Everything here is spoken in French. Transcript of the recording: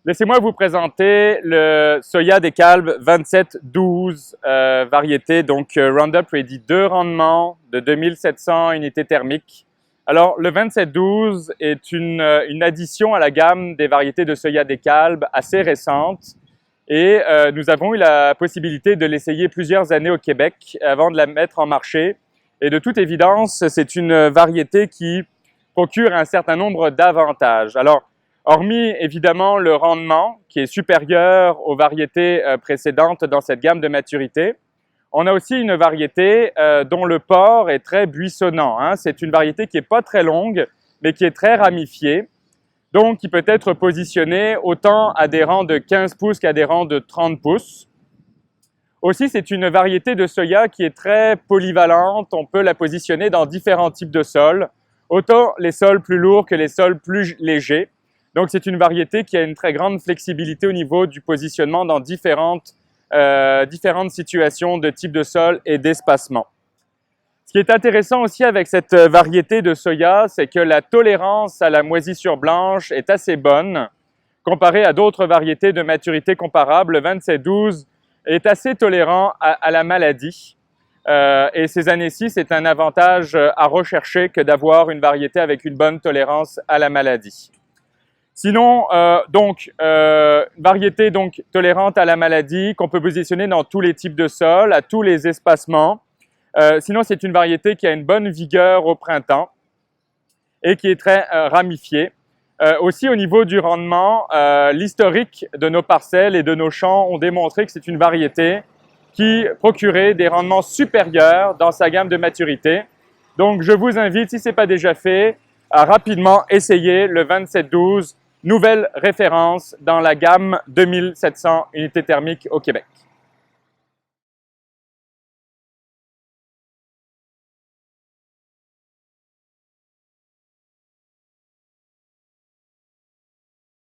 Laissez-moi vous présenter le Soya DeKalb 2712 variété, donc Roundup Ready 2 rendements de 2700 unités thermiques. Alors, le 2712 est une addition à la gamme des variétés de Soya DeKalb assez récente et nous avons eu la possibilité de l'essayer plusieurs années au Québec avant de la mettre en marché. Et de toute évidence, c'est une variété qui procure un certain nombre d'avantages. Alors, hormis évidemment le rendement qui est supérieur aux variétés précédentes dans cette gamme de maturité, on a aussi une variété dont le port est très buissonnant. C'est une variété qui n'est pas très longue, mais qui est très ramifiée, donc qui peut être positionnée autant à des rangs de 15 pouces qu'à des rangs de 30 pouces. Aussi, c'est une variété de soya qui est très polyvalente. On peut la positionner dans différents types de sols, autant les sols plus lourds que les sols plus légers. Donc, c'est une variété qui a une très grande flexibilité au niveau du positionnement dans différentes situations de type de sol et d'espacement. Ce qui est intéressant aussi avec cette variété de soya, c'est que la tolérance à la moisissure blanche est assez bonne comparée à d'autres variétés de maturité comparable. Le 2712 est assez tolérant à la maladie. Et ces années-ci, c'est un avantage à rechercher que d'avoir une variété avec une bonne tolérance à la maladie. Sinon, une variété donc tolérante à la maladie qu'on peut positionner dans tous les types de sols, à tous les espacements. Sinon, c'est une variété qui a une bonne vigueur au printemps et qui est très ramifiée. Aussi, au niveau du rendement, l'historique de nos parcelles et de nos champs ont démontré que c'est une variété qui procurait des rendements supérieurs dans sa gamme de maturité. Donc, je vous invite, si ce n'est pas déjà fait, à rapidement essayer le 2712, nouvelle référence dans la gamme 2700 unités thermiques au Québec.